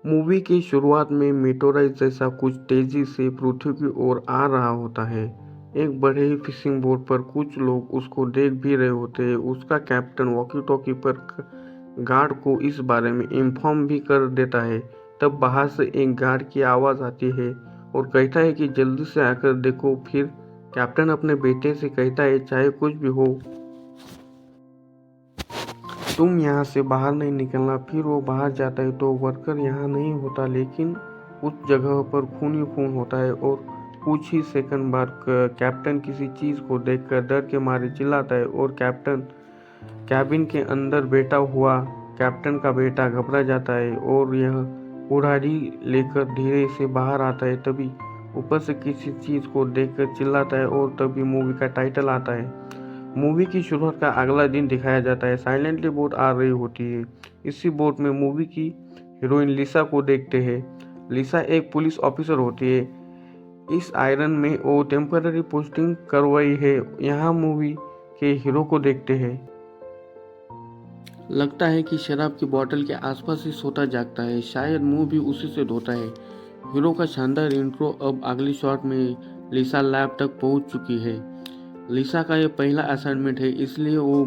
Movie की शुरुआत में मेटेओराइट जैसा कुछ तेजी से पृथ्वी की ओर आ रहा होता है। एक बड़े ही फिशिंग बोट पर कुछ लोग उसको देख भी रहे होते हैं। उसका कैप्टन वॉकी टॉकी पर गार्ड को इस बारे में इन्फॉर्म भी कर देता है। तब बाहर से एक गार्ड की आवाज़ आती है और कहता है कि जल्दी से आकर देखो। फिर कैप्टन अपने बेटे से कहता है, चाहे कुछ भी हो तुम यहाँ से बाहर नहीं निकलना। फिर वो बाहर जाता है तो वर्कर यहाँ नहीं होता, लेकिन उस जगह पर खून ही खून होता है। और कुछ ही सेकंड बाद कैप्टन किसी चीज़ को देखकर डर के मारे चिल्लाता है और कैबिन के अंदर बैठा हुआ कैप्टन का बेटा घबरा जाता है और यह कुल्हाड़ी लेकर धीरे से बाहर आता है। तभी ऊपर से किसी चीज़ को देखकर चिल्लाता है और तभी मूवी का टाइटल आता है। मूवी की शुरुआत का अगला दिन दिखाया जाता है। साइलेंटली बोट आ रही होती है। इसी बोट में मूवी की हीरोइन लिसा को देखते हैं। लिसा एक पुलिस ऑफिसर होती है। इस आयरन में वो टेम्पररी पोस्टिंग करवाई है। यहाँ मूवी के हीरो को देखते हैं। लगता है कि शराब की बोतल के आसपास ही सोता जागता है, शायद मुंह भी उसी से धोता है। हीरो का शानदार इंट्रो। अब अगली शॉट में लिसा लैब तक पहुंच चुकी है। लिसा का ये पहला असाइनमेंट है, इसलिए वो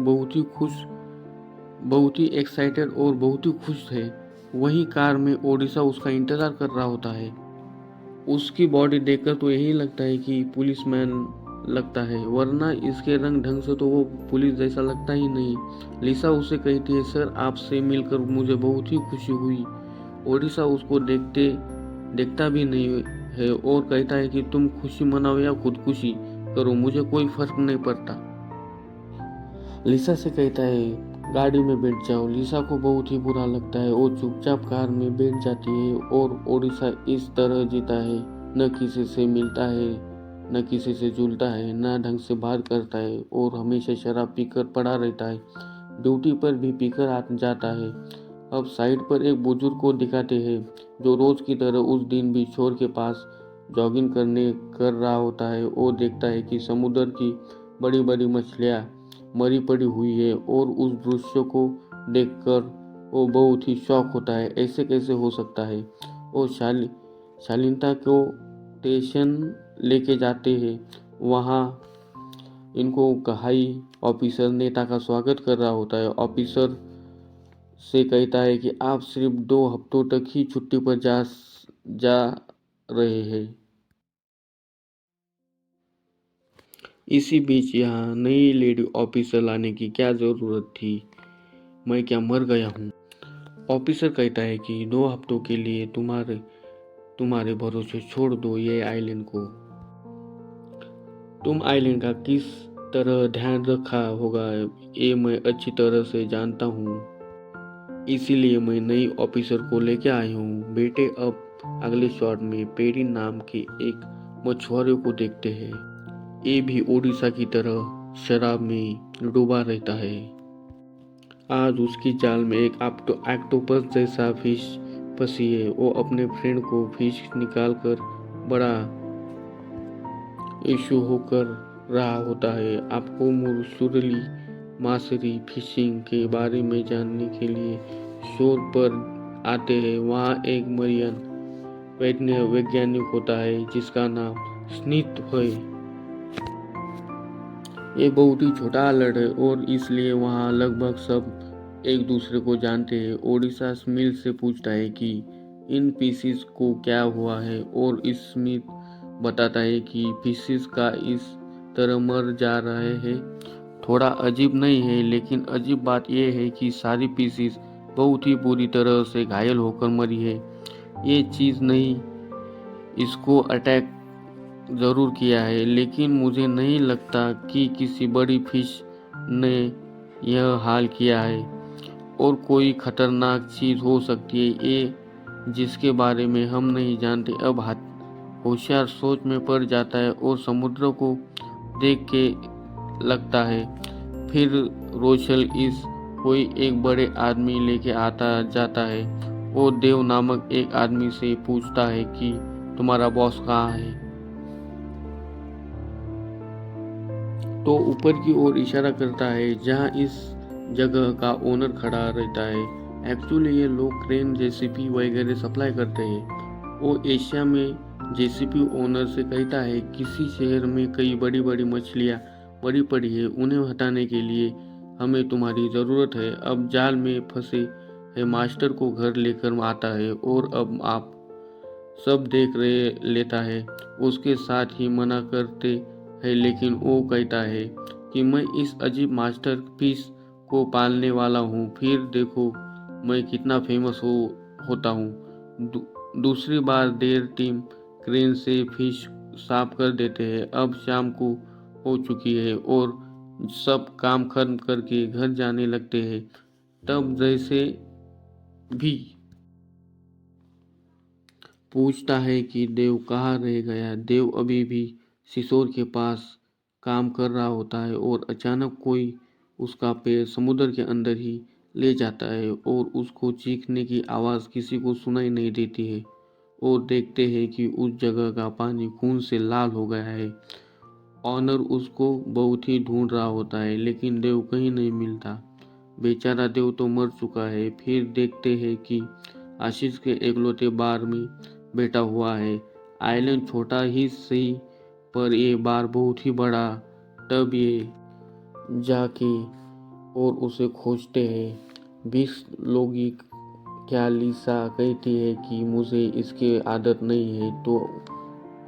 बहुत ही एक्साइटेड और बहुत ही खुश है। वहीं कार में ओडिशा उसका इंतजार कर रहा होता है। उसकी बॉडी देखकर तो यही लगता है कि पुलिसमैन लगता है, वरना इसके रंग ढंग से तो वो पुलिस जैसा लगता ही नहीं। लिसा उसे कहती है, सर आपसे मिलकर मुझे बहुत ही खुशी हुई। ओडिशा उसको देखता भी नहीं है और कहता है कि तुम खुशी मनाओ या खुदकुशी करो, मुझे कोई फर्क नहीं पड़ता। लिसा से कहता है गाड़ी में बैठ जाओ। लिसा को बहुत ही बुरा लगता है। वो चुपचाप कार में बैठ जाती है और ओडिशा इस तरह जीता है, न किसी से मिलता है, न किसी से जुलता है, न ढंग से बात करता है और हमेशा शराब पीकर पड़ा रहता है। ड्यूटी पर भी पीकर आ जाता है। अब साइड पर एक बुजुर्ग को दिखाते हैं जो रोज की तरह उस दिन भी शोर के पास जॉगिंग कर रहा होता है। वो देखता है कि समुद्र की बड़ी बड़ी मछलियाँ मरी पड़ी हुई है और उस दृश्य को देखकर वो बहुत ही शौक होता है। ऐसे कैसे हो सकता है। वो शालीनता को स्टेशन लेके जाते हैं। वहाँ इनको हाई ऑफिसर नेता का स्वागत कर रहा होता है। ऑफिसर से कहता है कि आप सिर्फ 2 हफ्तों तक ही छुट्टी पर जा रहे हैं। इसी बीच यहाँ नई लेडी ऑफिसर लाने की क्या ज़रूरत थी, मैं क्या मर गया हूँ। ऑफिसर कहता है कि 2 हफ्तों के लिए तुम्हारे भरोसे छोड़ दो ये आइलैंड को। तुम आइलैंड का किस तरह ध्यान रखा होगा ये मैं अच्छी तरह से जानता हूँ, इसीलिए मैं नई ऑफिसर को लेके आई हूँ। बेटे अब अगले शॉट में पेरी नाम के एक मछुआरे को देखते हैं। ये भी ओडिशा की तरह शराब में डूबा रहता है। आज उसकी जाल में एक ऑक्टोपस जैसा फिश फंसी है। वो अपने फ्रेंड को फिश निकाल कर बड़ा इशू होकर रहा होता है। आपको मुरसुरली मासरी फिशिंग के बारे में जानने के लिए शोर पर आते हैं। वहाँ एक मरियन वैज्ञानिक होता है जिसका नाम स्मिथ है। ये बहुत ही छोटा आइलैंड है और इसलिए वहाँ लगभग सब एक दूसरे को जानते हैं। ओडिशा स्मिथ से पूछता है कि इन पीसीस को क्या हुआ है और स्मिथ बताता है कि पीसीस का इस तरह मर जा रहे हैं थोड़ा अजीब नहीं है, लेकिन अजीब बात यह है कि सारी पीसीस बहुत ही बुरी तरह से घायल होकर मरी है। ये चीज़ नहीं, इसको अटैक ज़रूर किया है, लेकिन मुझे नहीं लगता कि किसी बड़ी फिश ने यह हाल किया है और कोई खतरनाक चीज़ हो सकती है ये जिसके बारे में हम नहीं जानते। अब होशियार सोच में पड़ जाता है और समुद्र को देख के लगता है। फिर रोशल इस कोई एक बड़े आदमी लेके आता जाता है। वो देव नामक एक आदमी से पूछता है कि तुम्हारा बॉस कहाँ है। तो ऊपर की ओर इशारा करता है जहाँ इस जगह का ओनर खड़ा रहता है। एक्चुअली ये लोग क्रेन जेसीबी वगैरह सप्लाई करते हैं। वो एशिया में जेसीबी ओनर से कहता है किसी शहर में कई बड़ी बड़ी मछलियाँ मरी पड़ी है, उन्हें हटाने के लिए हमें तुम्हारी ज़रूरत है। अब जाल में फंसे है मास्टर को घर लेकर आता है और अब आप सब देख रहे लेता है। उसके साथ ही मना करते हैं, लेकिन वो कहता है कि मैं इस अजीब मास्टरपीस को पालने वाला हूँ, फिर देखो मैं कितना फेमस होता हूँ। दूसरी बार देर टीम क्रेन से फिश साफ कर देते हैं। अब शाम को हो चुकी है और सब काम खत्म करके घर जाने लगते हैं। तब जैसे भी पूछता है कि देव कहाँ रह गया। देव अभी भी सिसोर के पास काम कर रहा होता है और अचानक कोई उसका पैर समुद्र के अंदर ही ले जाता है और उसको चीखने की आवाज़ किसी को सुनाई नहीं देती है। और देखते हैं कि उस जगह का पानी खून से लाल हो गया है। ऑनर उसको बहुत ही ढूंढ रहा होता है, लेकिन देव कहीं नहीं मिलता। बेचारा देव तो मर चुका है। फिर देखते हैं कि आशीष के एकलौते बार में बैठा हुआ है। आइलैंड छोटा ही सही, पर ये बार बहुत ही बड़ा। तब ये जाके और उसे खोजते हैं। 20 लोग क्या लिसा कहती है कि मुझे इसकी आदत नहीं है, तो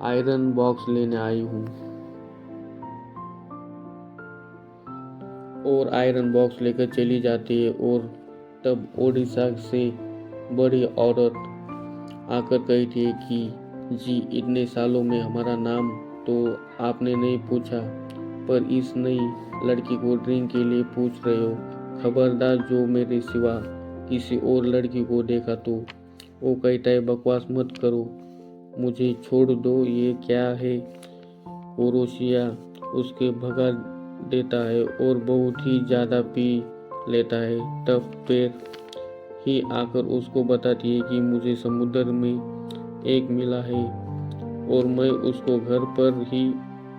आयरन बॉक्स लेने आई हूँ। और आयरन बॉक्स लेकर चली जाती है। और तब ओडिशा से बड़ी औरत आकर कहती है कि जी, इतने सालों में हमारा नाम तो आपने नहीं पूछा, पर इस नई लड़की को ड्रिंक के लिए पूछ रहे हो। खबरदार, जो मेरे सिवा किसी और लड़की को देखा तो। वो कहता है बकवास मत करो, मुझे छोड़ दो, ये क्या है। ओरोशिया उसके भगा देता है और बहुत ही ज़्यादा पी लेता है। तब फिर ही आकर उसको बताती है कि मुझे समुद्र में एक मिला है और मैं उसको घर पर ही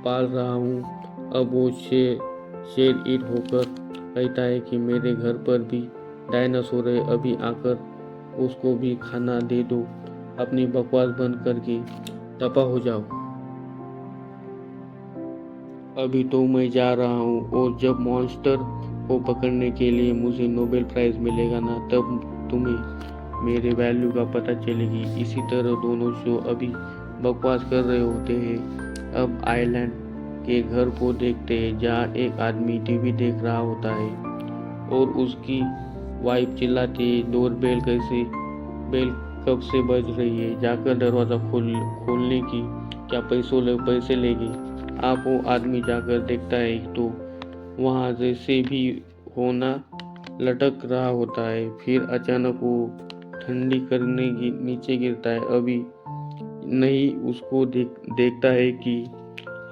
पाल रहा हूँ। अब वो शेर ईट होकर कहता है कि मेरे घर पर भी डायनासोर है, अभी आकर उसको भी खाना दे दो। अपनी बकवास बंद करके दफा हो जाओ। अभी तो मैं जा रहा हूँ, और जब मॉन्स्टर को पकड़ने के लिए मुझे नोबेल प्राइज मिलेगा ना, तब तुम्हें मेरे वैल्यू का पता चलेगी। इसी तरह दोनों शो अभी बकवास कर रहे होते हैं। अब आइलैंड के घर को देखते हैं, जहाँ एक आदमी टीवी देख रहा होता है और उसकी वाइफ चिल्लाती है डोरबेल बेल कब से बज रही है, जाकर दरवाज़ा खोलने की क्या पैसे लेगी। आप वो आदमी जाकर देखता है तो वहाँ जैसे भी होना लटक रहा होता है। फिर अचानक वो ठंडी करने की नीचे गिरता है। अभी नहीं उसको देखता है कि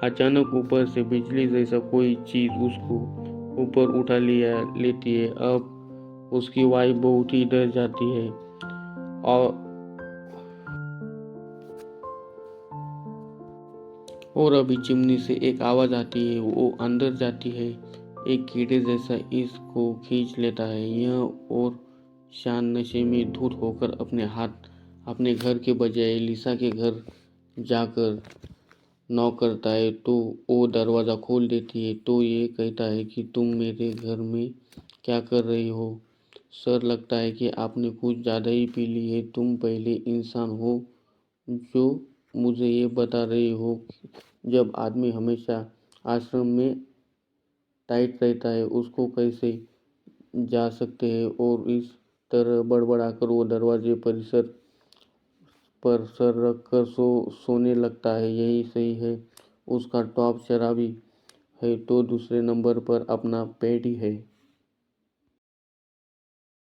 अचानक ऊपर से बिजली जैसा कोई चीज़ उसको ऊपर उठा लेती है। अब उसकी वाइफ बहुत ही डर जाती है और अभी चिमनी से एक आवाज़ आती है। वो अंदर जाती है, एक कीड़े जैसा इसको खींच लेता है। यह और शान नशे में धुत होकर अपने घर के बजाय लिसा के घर जाकर नॉक करता है, तो वो दरवाज़ा खोल देती है। तो ये कहता है कि तुम मेरे घर में क्या कर रही हो सर, लगता है कि आपने कुछ ज़्यादा ही पी ली है। तुम पहले इंसान हो जो मुझे ये बता रही हो। जब आदमी हमेशा आश्रम में टाइट रहता है, उसको कैसे जा सकते हैं। और इस तरह बड़बड़ाकर वो दरवाजे पर सर रख कर सोने लगता है। यही सही है, उसका टॉप शराबी है तो दूसरे नंबर पर अपना पेट ही है।